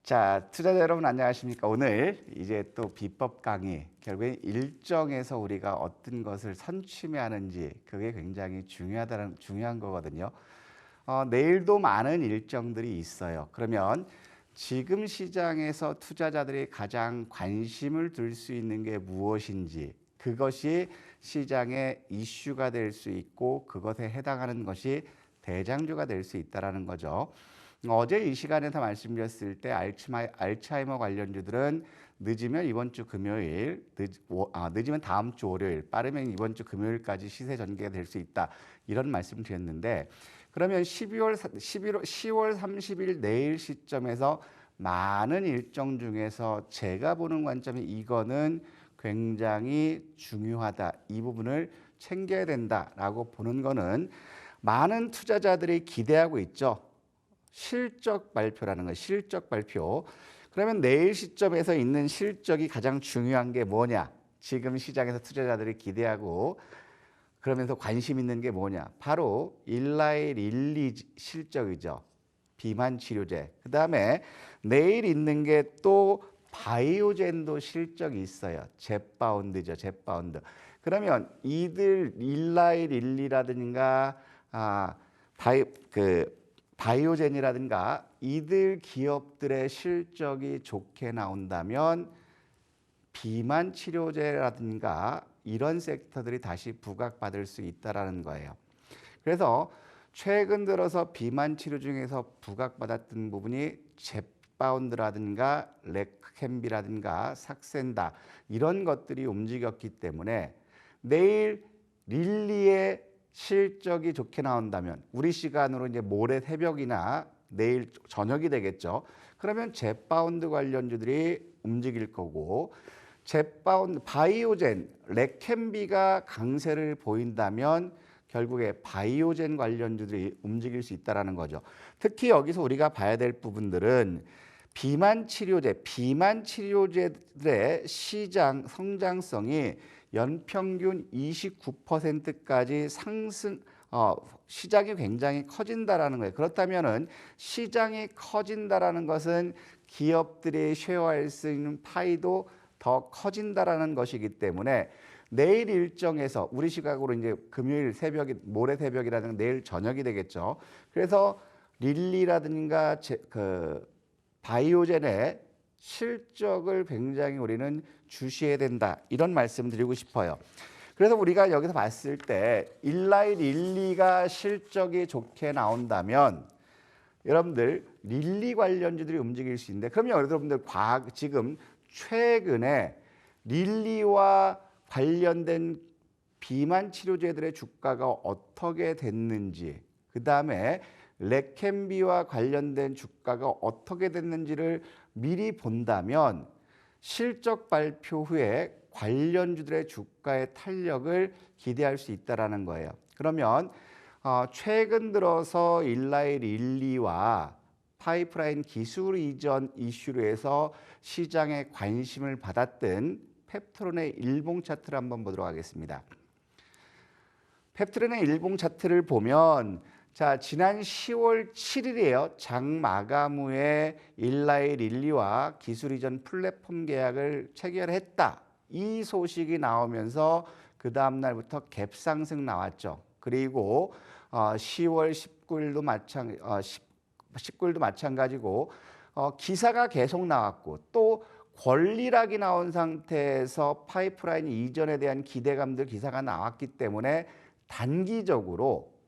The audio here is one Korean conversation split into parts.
자, 투자자 여러분 안녕하십니까? 오늘 이제 또 비법 강의, 결국엔 일정에서 우리가 어떤 것을 선취하는지 그게 굉장히 중요한 거거든요. 내일도 많은 일정들이 있어요. 그러면 지금 시장에서 투자자들이 가장 관심을 둘 수 있는 게 무엇인지, 그것이 시장의 이슈가 될 수 있고 그것에 해당하는 것이 대장주가 될 수 있다는 거죠. 어제 이 시간에서 말씀드렸을 때 알츠하이머 관련주들은 늦으면 이번 주 금요일, 늦으면 다음 주 월요일, 빠르면 이번 주 금요일까지 시세 전개가 될 수 있다. 이런 말씀 드렸는데, 그러면 10월 30일 내일 시점에서 많은 일정 중에서 제가 보는 관점이 이거는 굉장히 중요하다. 이 부분을 챙겨야 된다라고 보는 거는 많은 투자자들이 기대하고 있죠. 실적 발표라는 거예요. 실적 발표. 그러면 내일 시점에서 있는 실적이 가장 중요한 게 뭐냐? 지금 시장에서 투자자들이 기대하고 그러면서 관심 있는 게 뭐냐? 바로 일라이 릴리 실적이죠. 비만 치료제. 그다음에 내일 있는 게 또 바이오젠도 실적이 있어요. 젯바운드죠. 젯바운드. 그러면 이들 일라이 릴리라든가 바이오젠이라든가 이들 기업들의 실적이 좋게 나온다면 비만 치료제라든가 이런 섹터들이 다시 부각받을 수 있다라는 거예요. 그래서 최근 들어서 비만 치료 중에서 부각받았던 부분이 젯바운드라든가 레캠비라든가 삭센다 이런 것들이 움직였기 때문에 내일 릴리의 실적이 좋게 나온다면 우리 시간으로 이제 모레 새벽이나 내일 저녁이 되겠죠. 그러면 젯바운드 관련주들이 움직일 거고, 젯바운드, 바이오젠, 레캠비가 강세를 보인다면 결국에 바이오젠 관련주들이 움직일 수 있다는 거죠. 특히 여기서 우리가 봐야 될 부분들은 비만 치료제들의 시장 성장성이 연평균 29%까지 상승, 시장이 굉장히 커진다라는 거예요. 그렇다면은 시장이 커진다라는 것은 기업들이 쉐어할 수 있는 파이도 더 커진다라는 것이기 때문에 내일 일정에서 우리 시각으로 이제 금요일 새벽이 모레 새벽이라든가 내일 저녁이 되겠죠. 그래서 릴리라든가 바이오젠의 실적을 굉장히 우리는 주시해야 된다. 이런 말씀 드리고 싶어요. 그래서 우리가 여기서 봤을 때 일라이 릴리가 실적이 좋게 나온다면 여러분들 릴리 관련주들이 움직일 수 있는데, 그러면 여러분들 지금 최근에 릴리와 관련된 비만 치료제들의 주가가 어떻게 됐는지, 그 다음에 레캠비와 관련된 주가가 어떻게 됐는지를 미리 본다면 실적 발표 후에 관련주들의 주가의 탄력을 기대할 수 있다는 거예요. 그러면 최근 들어서 일라이 릴리와 파이프라인 기술 이전 이슈로 해서 시장에 관심을 받았던 펩트론의 일봉 차트를 한번 보도록 하겠습니다. 펩트론의 일봉 차트를 보면 자, 지난 10월 7일이에요. 장 마감 후에 일라이 릴리와 기술 이전 플랫폼 계약을 체결했다. 이 소식이 나오면서 그 다음 날부터 갭 상승 나왔죠. 그리고 10월 19일도 마찬가지고 기사가 계속 나왔고 또 권리락이 나온 상태에서 파이프라인 이전에 대한 기대감들 기사가 나왔기 때문에 단기적으로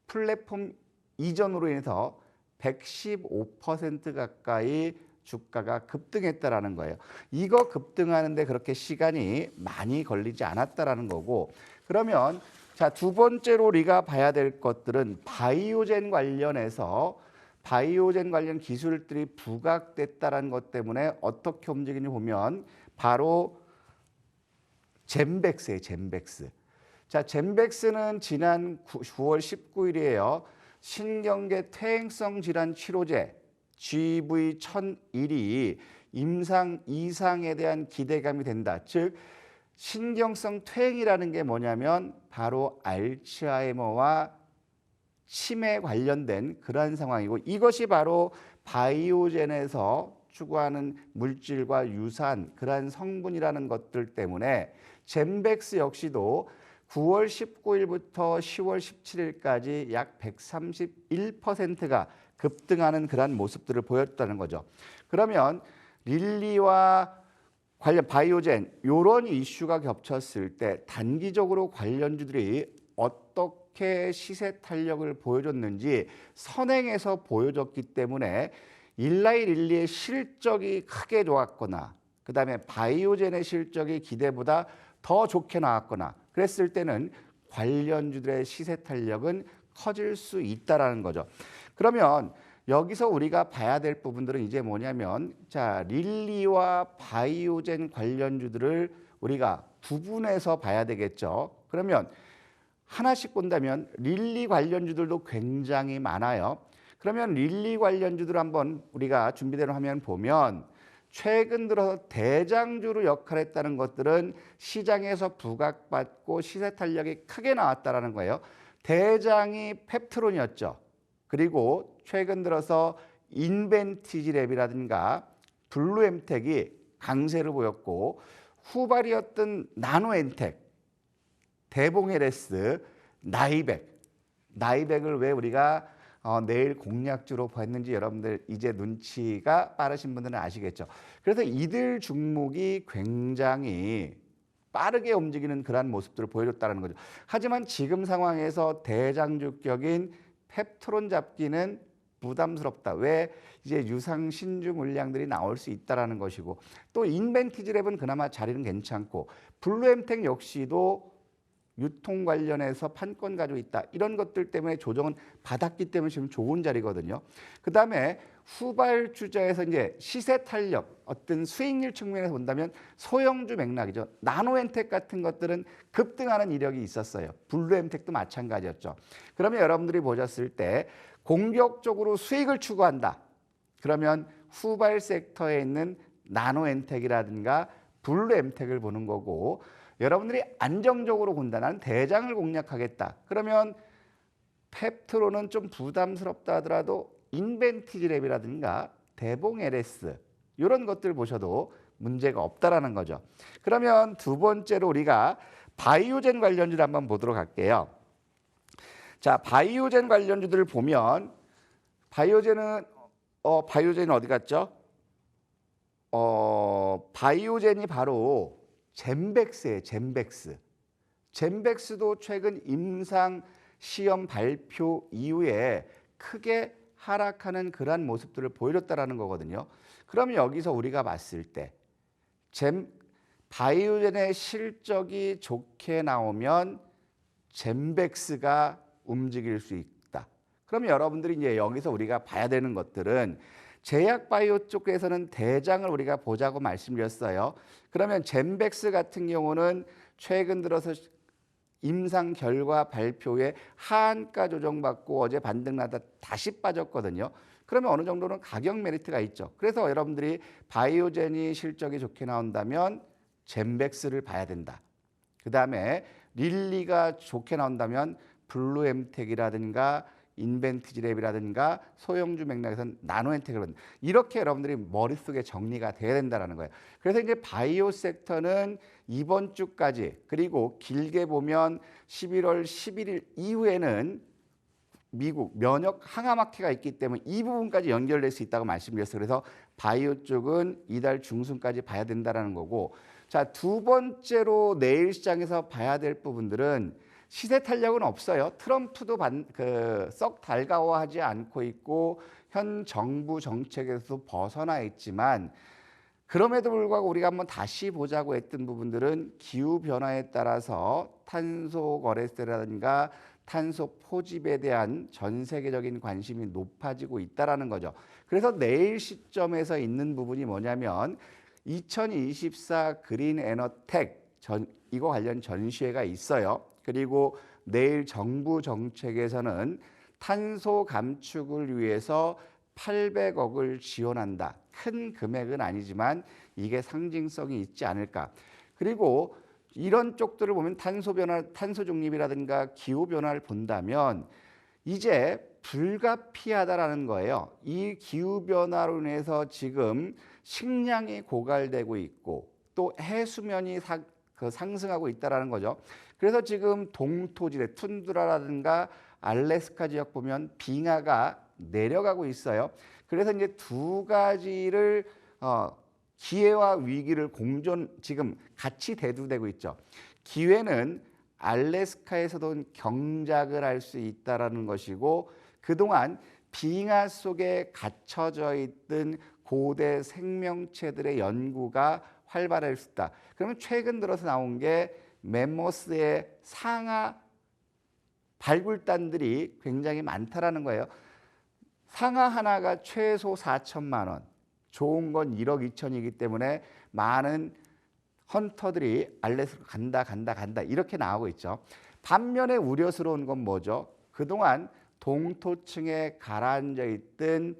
플랫폼 이전으로 인해서 115% 가까이 주가가 급등했다라는 거예요. 이거 급등하는데 그렇게 시간이 많이 걸리지 않았다라는 거고, 그러면 자, 두 번째로 우리가 봐야 될 것들은 바이오젠 관련 기술들이 부각됐다는 것 때문에 어떻게 움직이는지 보면 바로 젠백스예요. 젠백스. 자, 젠백스는 지난 9월 19일이에요. 신경계 퇴행성 질환 치료제 GV1001이 임상 이상에 대한 기대감이 된다. 즉 신경성 퇴행이라는 게 뭐냐면 바로 알츠하이머와 치매 관련된 그러한 상황이고, 이것이 바로 바이오젠에서 추구하는 물질과 유사한 그러한 성분이라는 것들 때문에 젬백스 역시도 9월 19일부터 10월 17일까지 약 131%가 급등하는 그러한 모습들을 보였다는 거죠. 그러면 릴리와 관련 바이오젠 이런 이슈가 겹쳤을 때 단기적으로 관련주들이 어떻게 시세 탄력을 보여줬는지 선행해서 보여줬기 때문에 일라이 릴리의 실적이 크게 좋았거나 그다음에 바이오젠의 실적이 기대보다 더 좋게 나왔거나 그랬을 때는 관련주들의 시세 탄력은 커질 수 있다라는 거죠. 그러면 여기서 우리가 봐야 될 부분들은 이제 뭐냐면 자, 릴리와 바이오젠 관련주들을 우리가 구분해서 봐야 되겠죠. 그러면 하나씩 본다면 릴리 관련주들도 굉장히 많아요. 그러면 릴리 관련주들 한번 우리가 준비된 화면 보면 최근 들어서 대장주로 역할했다는 것들은 시장에서 부각받고 시세 탄력이 크게 나왔다는 거예요. 대장이 펩트론이었죠. 그리고 최근 들어서 인벤티지랩이라든가 블루엠텍이 강세를 보였고 후발이었던 나노엔텍, 대봉LS, 나이백을 왜 우리가 내일 공략주로 봤는지 여러분들 이제 눈치가 빠르신 분들은 아시겠죠. 그래서 이들 종목이 굉장히 빠르게 움직이는 그러한 모습들을 보여줬다는 거죠. 하지만 지금 상황에서 대장주격인 펩트론 잡기는 부담스럽다. 왜? 이제 유상 신주 물량들이 나올 수 있다는 것이고 또 인벤티지랩은 그나마 자리는 괜찮고 블루엠텍 역시도 유통 관련해서 판권 가지고 있다. 이런 것들 때문에 조정은 받았기 때문에 지금 좋은 자리거든요. 그다음에 후발주자에서 이제 시세 탄력, 어떤 수익률 측면에서 본다면 소형주 맥락이죠. 나노엔텍 같은 것들은 급등하는 이력이 있었어요. 블루엠텍도 마찬가지였죠. 그러면 여러분들이 보셨을 때 공격적으로 수익을 추구한다. 그러면 후발 섹터에 있는 나노엔텍이라든가 블루엠텍을 보는 거고 여러분들이 안정적으로 본다. 나는 대장을 공략하겠다. 그러면 펩트론은 좀 부담스럽다 하더라도 인벤티지랩이라든가 대봉LS 이런 것들 보셔도 문제가 없다라는 거죠. 그러면 두 번째로 우리가 바이오젠 관련주를 한번 보도록 할게요. 자, 바이오젠 관련주들을 보면 바이오젠은 어디 갔죠? 바이오젠이 바로 젬백스예요. 젬백스도 최근 임상 시험 발표 이후에 크게 하락하는 그러한 모습들을 보여줬다라는 거거든요. 그러면 여기서 우리가 봤을 때 바이오젠의 실적이 좋게 나오면 젬백스가 움직일 수 있다. 그러면 여러분들이 이제 여기서 우리가 봐야 되는 것들은 제약 바이오 쪽에서는 대장을 우리가 보자고 말씀드렸어요. 그러면 젬백스 같은 경우는 최근 들어서 임상 결과 발표에 하한가 조정받고 어제 반등나다 다시 빠졌거든요. 그러면 어느 정도는 가격 메리트가 있죠. 그래서 여러분들이 바이오젠이 실적이 좋게 나온다면 젬백스를 봐야 된다. 그다음에 릴리가 좋게 나온다면 블루엠텍이라든가 인벤티지랩이라든가 소형주 맥락에서는 나노엔텍을 본다. 이렇게 여러분들이 머릿속에 정리가 돼야 된다는 거예요. 그래서 이제 바이오 섹터는 이번 주까지 그리고 길게 보면 11월 11일 이후에는 미국 면역 항암학회가 있기 때문에 이 부분까지 연결될 수 있다고 말씀드렸어요. 그래서 바이오 쪽은 이달 중순까지 봐야 된다는 거고 자, 두 번째로 내일 시장에서 봐야 될 부분들은 시세 탄력은 없어요. 트럼프도 썩 달가워하지 않고 있고 현 정부 정책에서 벗어나 있지만 그럼에도 불구하고 우리가 한번 다시 보자고 했던 부분들은 기후변화에 따라서 탄소 거래세라든가 탄소 포집에 대한 전 세계적인 관심이 높아지고 있다는 거죠. 그래서 내일 시점에서 있는 부분이 뭐냐면 2024 그린 에너텍 이거 관련 전시회가 있어요. 그리고 내일 정부 정책에서는 탄소 감축을 위해서 800억을 지원한다. 큰 금액은 아니지만 이게 상징성이 있지 않을까. 그리고 이런 쪽들을 보면 탄소 변화, 탄소 중립이라든가 기후 변화를 본다면 이제 불가피하다라는 거예요. 이 기후 변화로 인해서 지금 식량이 고갈되고 있고 또 해수면이 상승하고 있다라는 거죠. 그래서 지금 동토지대 툰드라라든가 알래스카 지역 보면 빙하가 내려가고 있어요. 그래서 이제 두 가지를 기회와 위기를 지금 같이 대두되고 있죠. 기회는 알래스카에서도 경작을 할 수 있다라는 것이고, 그동안 빙하 속에 갇혀져 있던 고대 생명체들의 연구가 활발할 수 있다. 그러면 최근 들어서 나온 게 멤모스의 상하 발굴단들이 굉장히 많다라는 거예요. 상하 하나가 최소 4천만 원, 좋은 건 1억 2천이기 때문에 많은 헌터들이 알래스카 간다 이렇게 나오고 있죠. 반면에 우려스러운 건 뭐죠? 그동안 동토층에 가라앉아 있던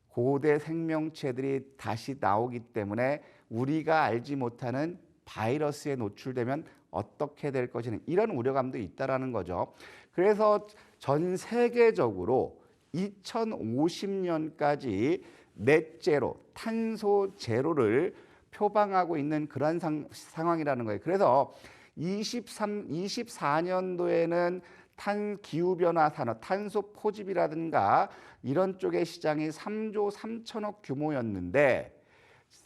고대 생명체들이 다시 나오기 때문에 우리가 알지 못하는 바이러스에 노출되면 어떻게 될 것이냐, 이런 우려감도 있다라는 거죠. 그래서 전 세계적으로 2050년까지 넷제로, 탄소 제로를 표방하고 있는 그런 상황이라는 거예요. 그래서 24년도에는 기후변화 산업, 탄소 포집이라든가 이런 쪽의 시장이 3조 3천억 규모였는데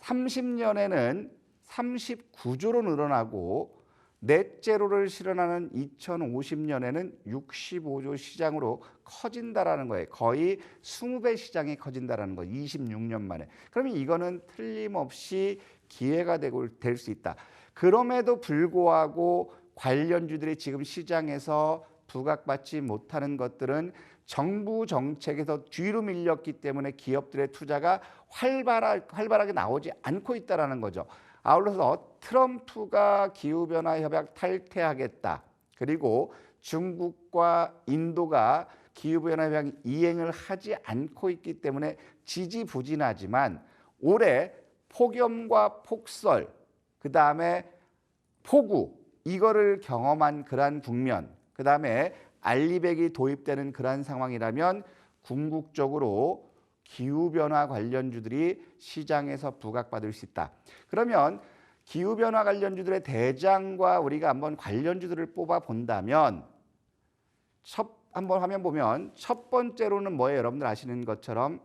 30년에는 39조로 늘어나고 넷제로를 실현하는 2050년에는 65조 시장으로 커진다라는 거예요. 거의 20배 시장이 커진다라는 거예요. 26년 만에. 그러면 이거는 틀림없이 기회가 될 수 있다. 그럼에도 불구하고 관련주들이 지금 시장에서 부각받지 못하는 것들은 정부 정책에서 뒤로 밀렸기 때문에 기업들의 투자가 활발하게 나오지 않고 있다는 거죠. 아울러서 트럼프가 기후변화 협약 탈퇴하겠다. 그리고 중국과 인도가 기후변화 협약 이행을 하지 않고 있기 때문에 지지부진하지만 올해 폭염과 폭설, 그다음에 폭우, 이거를 경험한 그러한 국면, 그다음에 알리백이 도입되는 그러한 상황이라면 궁극적으로 기후변화 관련주들이 시장에서 부각받을 수 있다. 그러면 기후변화 관련주들의 대장과 우리가 한번 관련주들을 뽑아 본다면 한번 화면 보면 첫 번째로는 뭐예요? 여러분들 아시는 것처럼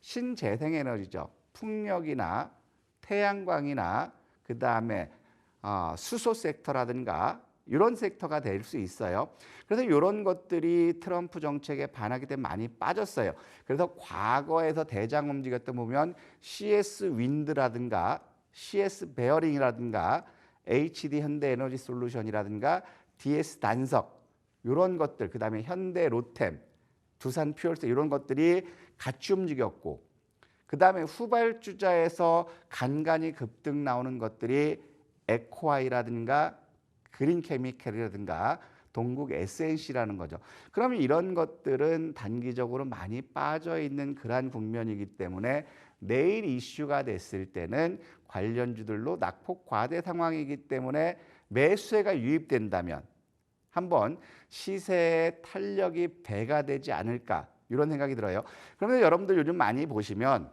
신재생에너지죠. 풍력이나 태양광이나 그다음에 수소 섹터라든가 이런 섹터가 될 수 있어요. 그래서 이런 것들이 트럼프 정책에 반하기 때문에 많이 빠졌어요. 그래서 과거에서 대장 움직였던 보면 CS 윈드라든가 CS 베어링이라든가 HD 현대에너지 솔루션이라든가 DS 단석 이런 것들, 그다음에 현대 로템, 두산 퓨얼스 이런 것들이 같이 움직였고, 그다음에 후발주자에서 간간히 급등 나오는 것들이 에코아이라든가 그린케미칼이라든가 동국 SNC라는 거죠. 그러면 이런 것들은 단기적으로 많이 빠져 있는 그러한 국면이기 때문에 내일 이슈가 됐을 때는 관련주들로 낙폭 과대 상황이기 때문에 매수세가 유입된다면 한번 시세의 탄력이 배가 되지 않을까, 이런 생각이 들어요. 그러면 여러분들 요즘 많이 보시면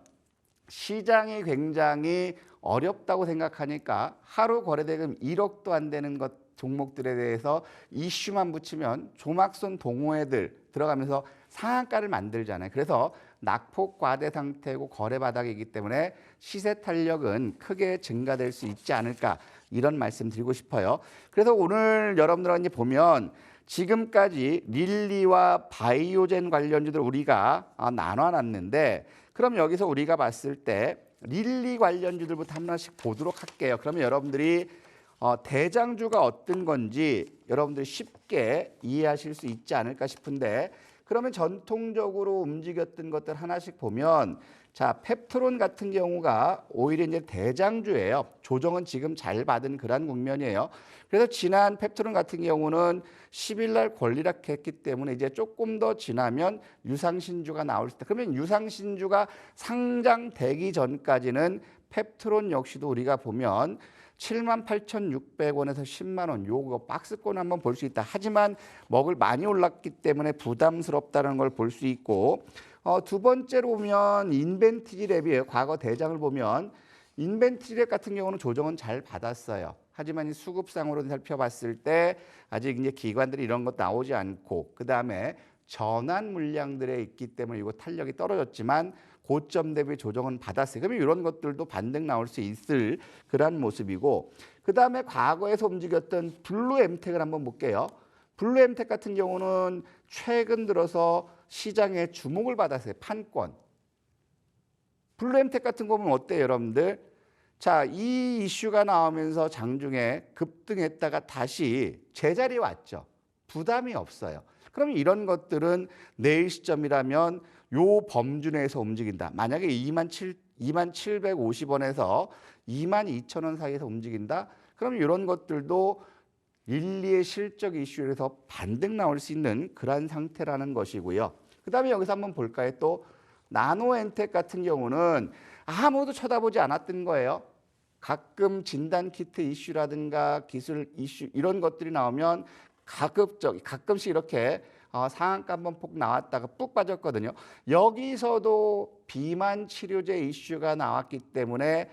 시장이 굉장히 어렵다고 생각하니까 하루 거래대금 1억도 안 되는 종목들에 대해서 이슈만 붙이면 조막선 동호회들 들어가면서 상한가를 만들잖아요. 그래서 낙폭 과대 상태고 거래 바닥이기 때문에 시세 탄력은 크게 증가될 수 있지 않을까, 이런 말씀 드리고 싶어요. 그래서 오늘 여러분들한테 보면 지금까지 릴리와 바이오젠 관련주들 우리가 나눠놨는데, 그럼 여기서 우리가 봤을 때 릴리 관련주들부터 하나씩 보도록 할게요. 그러면 여러분들이 대장주가 어떤 건지 여러분들이 쉽게 이해하실 수 있지 않을까 싶은데, 그러면 전통적으로 움직였던 것들 하나씩 보면, 자, 펩트론 같은 경우가 오히려 이제 대장주예요. 조정은 지금 잘 받은 그런 국면이에요. 그래서 지난 펩트론 같은 경우는 10일 날 권리락했기 때문에 이제 조금 더 지나면 유상신주가 나올 수 있다. 그러면 유상신주가 상장되기 전까지는 펩트론 역시도 우리가 보면 78,600원에서 10만 원 요거 박스권 한번 볼 수 있다. 하지만 먹을 많이 올랐기 때문에 부담스럽다는 걸 볼 수 있고 두 번째로 보면 인벤티지 랩이에요. 과거 대장을 보면 인벤티지 랩 같은 경우는 조정은 잘 받았어요. 하지만 이 수급상으로 살펴봤을 때 아직 이제 기관들이 이런 것 나오지 않고 그다음에 전환 물량들에 있기 때문에 이거 탄력이 떨어졌지만 고점 대비 조정은 받았어요. 그러면 이런 것들도 반등 나올 수 있을 그런 모습이고 그다음에 과거에서 움직였던 블루 엠텍을 한번 볼게요. 블루 엠텍 같은 경우는 최근 들어서 시장에 주목을 받았어요. 판권. 블루 엠텍 같은 거 보면 어때요, 여러분들? 자, 이 이슈가 나오면서 장중에 급등했다가 다시 제자리에 왔죠. 부담이 없어요. 그럼 이런 것들은 내일 시점이라면 요 범주 내에서 움직인다. 만약에 2750원에서 22,000원 사이에서 움직인다. 그럼 이런 것들도 릴리의 실적 이슈에서 반등 나올 수 있는 그러한 상태라는 것이고요. 그다음에 여기서 한번 볼까요? 또 나노엔텍 같은 경우는 아무도 쳐다보지 않았던 거예요. 가끔 진단키트 이슈라든가 기술 이슈 이런 것들이 나오면 가끔씩 이렇게 상한가 한번 폭 나왔다가 푹 빠졌거든요. 여기서도 비만 치료제 이슈가 나왔기 때문에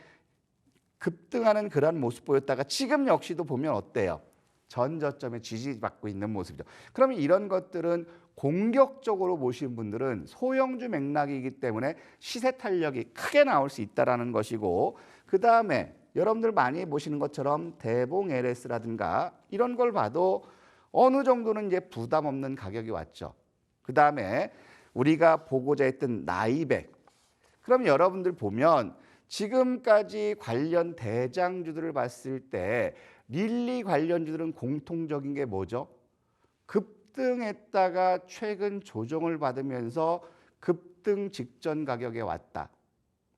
급등하는 그런 모습 보였다가 지금 역시도 보면 어때요? 전저점에 지지받고 있는 모습이죠. 그러면 이런 것들은 공격적으로 보신 분들은 소형주 맥락이기 때문에 시세 탄력이 크게 나올 수 있다는 것이고 그다음에 여러분들 많이 보시는 것처럼 대봉 LS라든가 이런 걸 봐도 어느 정도는 이제 부담 없는 가격이 왔죠. 그다음에 우리가 보고자 했던 나이백. 그럼 여러분들 보면 지금까지 관련 대장주들을 봤을 때 릴리 관련주들은 공통적인 게 뭐죠? 급등했다가 최근 조정을 받으면서 급등 직전 가격에 왔다.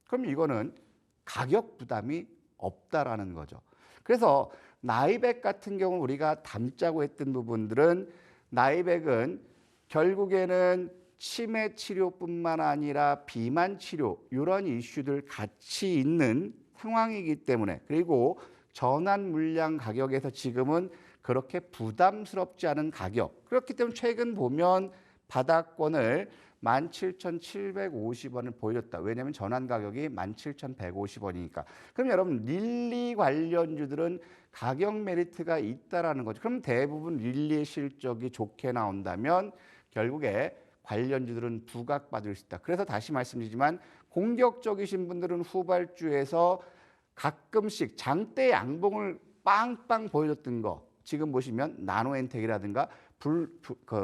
그럼 이거는 가격 부담이 없다라는 거죠. 그래서 나이백 같은 경우 우리가 담자고 했던 부분들은 나이백은 결국에는 치매 치료뿐만 아니라 비만 치료 이런 이슈들 같이 있는 상황이기 때문에 그리고 전환 물량 가격에서 지금은 그렇게 부담스럽지 않은 가격. 그렇기 때문에 최근 보면 바닥권을 17,750원을 보여줬다. 왜냐하면 전환 가격이 17,150원이니까. 그럼 여러분 릴리 관련주들은 가격 메리트가 있다라는 거죠. 그럼 대부분 릴리의 실적이 좋게 나온다면 결국에 관련주들은 부각받을 수 있다. 그래서 다시 말씀드리지만 공격적이신 분들은 후발주에서 가끔씩 장대 양봉을 빵빵 보여줬던 거 지금 보시면 나노엔텍이라든가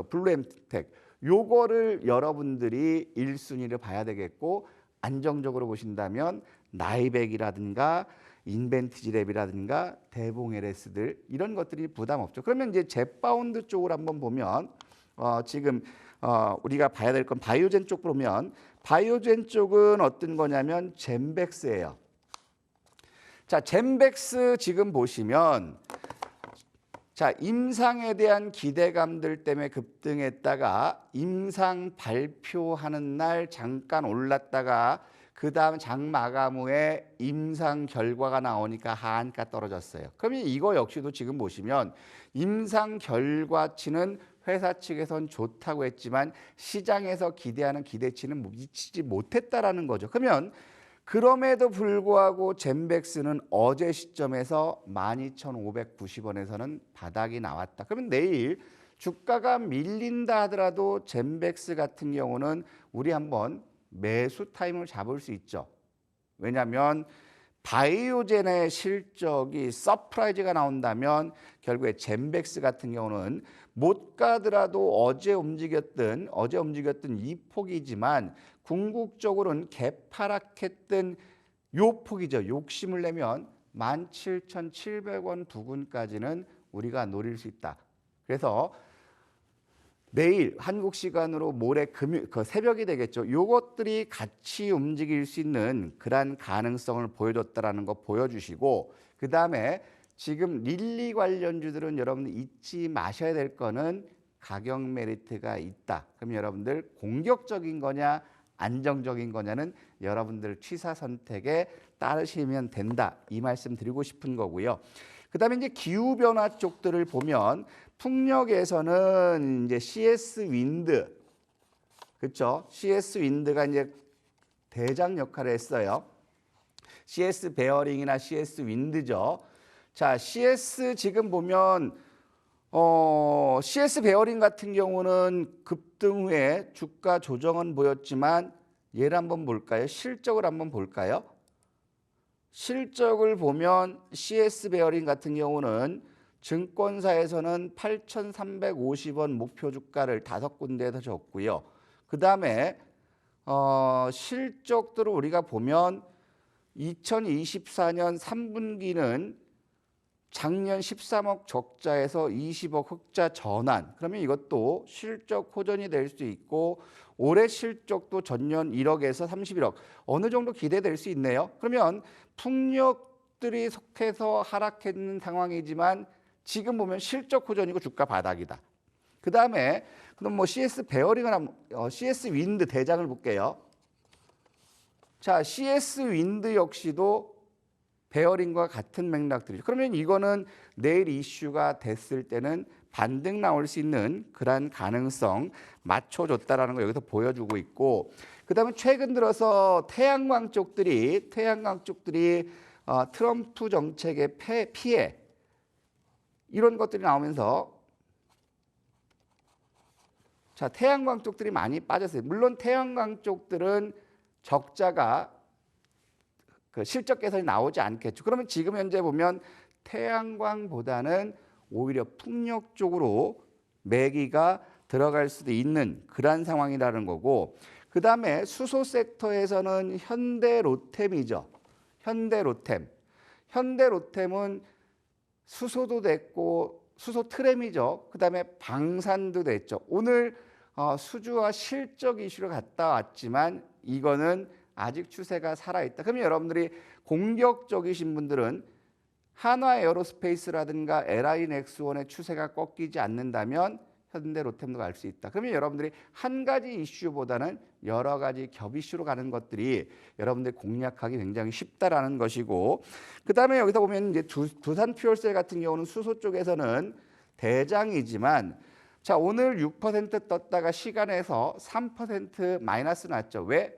블루엠텍 요거를 여러분들이 1순위를 봐야 되겠고 안정적으로 보신다면 나이백이라든가 인벤티지랩이라든가 대봉 LS들 이런 것들이 부담 없죠. 그러면 이제 젯바운드 쪽을 한번 보면 지금 우리가 봐야 될 건 바이오젠 쪽 보면 바이오젠 쪽은 어떤 거냐면 젠백스예요. 자, 젠백스 지금 보시면 자, 임상에 대한 기대감들 때문에 급등했다가 임상 발표하는 날 잠깐 올랐다가 그다음 장 마감 후에 임상 결과가 나오니까 하한가 떨어졌어요. 그러면 이거 역시도 지금 보시면 임상 결과치는 회사 측에선 좋다고 했지만 시장에서 기대하는 기대치는 미치지 못했다라는 거죠. 그러면 그럼에도 불구하고 젠백스는 어제 시점에서 12,590원에서는 바닥이 나왔다. 그러면 내일 주가가 밀린다 하더라도 젠백스 같은 경우는 우리 한번 매수 타임을 잡을 수 있죠. 왜냐하면 바이오젠의 실적이 서프라이즈가 나온다면 결국에 젠백스 같은 경우는 못 가더라도 어제 움직였던 이 폭이지만 궁극적으로는 개파락했던 요 폭이죠. 욕심을 내면 17,700원 부근까지는 우리가 노릴 수 있다. 그래서 내일 한국 시간으로 모레 새벽이 되겠죠. 요것들이 같이 움직일 수 있는 그러한 가능성을 보여줬다라는 거 보여주시고 그다음에 지금 릴리 관련주들은 여러분들 잊지 마셔야 될 거는 가격 메리트가 있다. 그럼 여러분들 공격적인 거냐 안정적인 거냐는 여러분들 취사 선택에 따르시면 된다. 이 말씀 드리고 싶은 거고요. 그다음에 이제 기후 변화 쪽들을 보면 풍력에서는 이제 CS 윈드, 그렇죠? CS 윈드가 이제 대장 역할을 했어요. CS 베어링이나 CS 윈드죠. 자, CS 지금 보면 CS 베어링 같은 경우는 급등 후에 주가 조정은 보였지만 얘를 한번 볼까요? 실적을 한번 볼까요? 실적을 보면 CS 베어링 같은 경우는 증권사에서는 8,350원 목표 주가를 5군데에서 줬고요. 그 다음에 실적들을 우리가 보면 2024년 3분기는 작년 13억 적자에서 20억 흑자 전환. 그러면 이것도 실적 호전이 될 수 있고 올해 실적도 전년 1억에서 31억. 어느 정도 기대될 수 있네요. 그러면 풍력들이 속해서 하락했는 상황이지만 지금 보면 실적 호전이고 주가 바닥이다. 그다음에 그럼 뭐 CS 베어링을 CS 윈드 대장을 볼게요. 자, CS 윈드 역시도 베어링과 같은 맥락들이죠. 그러면 이거는 내일 이슈가 됐을 때는 반등 나올 수 있는 그런 가능성 맞춰줬다라는 걸 여기서 보여주고 있고, 그다음에 최근 들어서 태양광 쪽들이 트럼프 정책의 피해 이런 것들이 나오면서 자, 태양광 쪽들이 많이 빠졌어요. 물론 태양광 쪽들은 적자가 그 실적 개선이 나오지 않겠죠. 그러면 지금 현재 보면 태양광보다는 오히려 풍력 쪽으로 매기가 들어갈 수도 있는 그런 상황이라는 거고, 그 다음에 수소 섹터에서는 현대로템이죠. 현대로템은 수소도 됐고 수소 트램이죠. 그 다음에 방산도 됐죠. 오늘 수주와 실적 이슈로 갔다 왔지만 이거는 아직 추세가 살아있다. 그러면 여러분들이 공격적이신 분들은 한화에어로스페이스라든가 LI넥스원의 추세가 꺾이지 않는다면 현대로템도 갈 수 있다. 그러면 여러분들이 한 가지 이슈보다는 여러 가지 겹 이슈로 가는 것들이 여러분들이 공략하기 굉장히 쉽다라는 것이고, 그 다음에 여기서 보면 이제 두산 퓨얼셀 같은 경우는 수소 쪽에서는 대장이지만 자, 오늘 6% 떴다가 시간에서 3% 마이너스 났죠. 왜?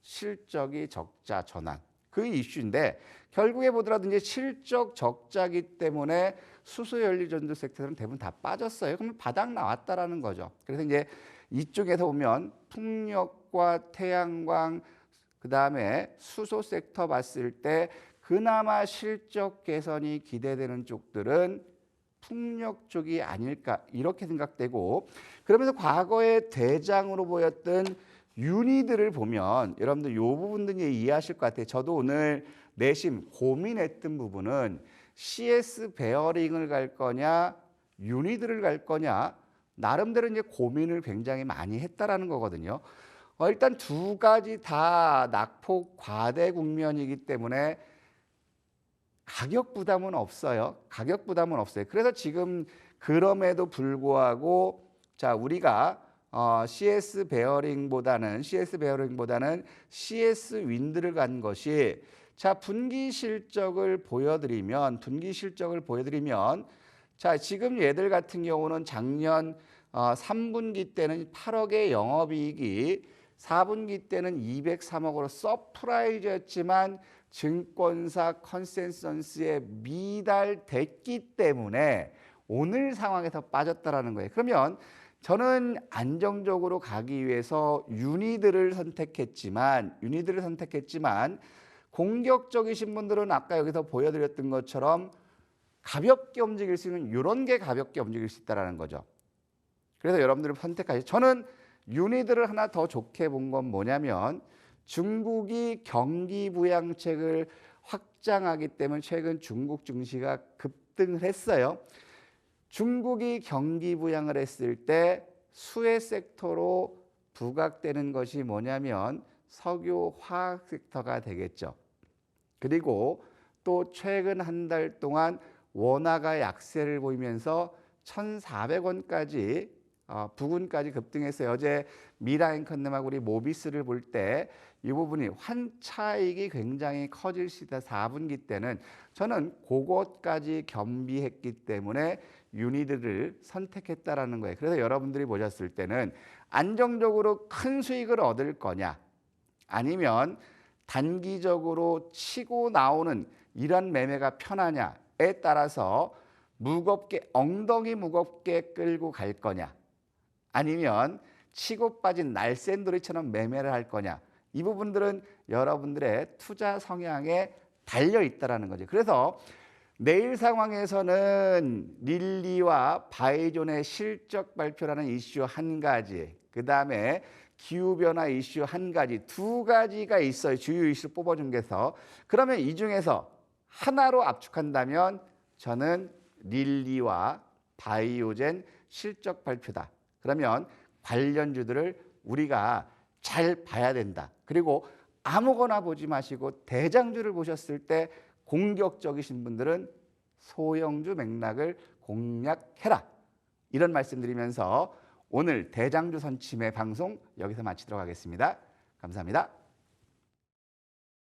실적이 적자 전환. 그 이슈인데 결국에 보더라도 이제 실적 적자기 때문에 수소연료전도 섹터는 대부분 다 빠졌어요. 그러면 바닥 나왔다라는 거죠. 그래서 이제 이쪽에서 보면 풍력과 태양광 그다음에 수소 섹터 봤을 때 그나마 실적 개선이 기대되는 쪽들은 풍력 쪽이 아닐까 이렇게 생각되고, 그러면서 과거에 대장으로 보였던 유니들을 보면 여러분들 이 부분들이 이해하실 것 같아요. 저도 오늘 내심 고민했던 부분은 CS 베어링을 갈 거냐 유니들을 갈 거냐 나름대로 이제 고민을 굉장히 많이 했다라는 거거든요. 일단 두 가지 다 낙폭 과대 국면이기 때문에 가격 부담은 없어요. 그래서 지금 그럼에도 불구하고 자, 우리가 CS 베어링보다는 CS 윈드를 간 것이 자, 분기 실적을 보여드리면 자, 지금 얘들 같은 경우는 작년 3분기 때는 8억의 영업이익이 4분기 때는 203억으로 서프라이즈였지만 증권사 컨센서스에 미달됐기 때문에 오늘 상황에서 빠졌다라는 거예요. 그러면 저는 안정적으로 가기 위해서 유니들을 선택했지만 공격적이신 분들은 아까 여기서 보여드렸던 것처럼 가볍게 움직일 수 있는 이런 게 가볍게 움직일 수 있다는 거죠. 그래서 여러분들은 선택하시. 저는 유니들을 하나 더 좋게 본 건 뭐냐면 중국이 경기 부양책을 확장하기 때문에 최근 중국 증시가 급등을 했어요. 중국이 경기 부양을 했을 때 수혜 섹터로 부각되는 것이 뭐냐면 석유 화학 섹터가 되겠죠. 그리고 또 최근 한 달 동안 원화가 약세를 보이면서 1,400원까지 부근까지 급등했어요. 어제 미라앵커님하고 우리 모비스를 볼 때 이 부분이 환차익이 굉장히 커질 수 있다. 4분기 때는 저는 그것까지 겸비했기 때문에 유니드를 선택했다라는 거예요. 그래서 여러분들이 보셨을 때는 안정적으로 큰 수익을 얻을 거냐, 아니면 단기적으로 치고 나오는 이런 매매가 편하냐에 따라서 무겁게, 엉덩이 무겁게 끌고 갈 거냐, 아니면 치고 빠진 날쌘돌이처럼 매매를 할 거냐, 이 부분들은 여러분들의 투자 성향에 달려 있다라는 거죠. 그래서 내일 상황에서는 릴리와 바이존의 실적 발표라는 이슈 한 가지, 그 다음에 기후변화 이슈 한 가지, 두 가지가 있어요. 주요 이슈 뽑아준 게서. 그러면 이 중에서 하나로 압축한다면 저는 릴리와 바이오젠 실적 발표다. 그러면 관련주들을 우리가 잘 봐야 된다. 그리고 아무거나 보지 마시고 대장주를 보셨을 때 공격적이신 분들은 소형주 맥락을 공략해라. 이런 말씀드리면서 오늘 대장주 선침의 방송 여기서 마치도록 하겠습니다. 감사합니다.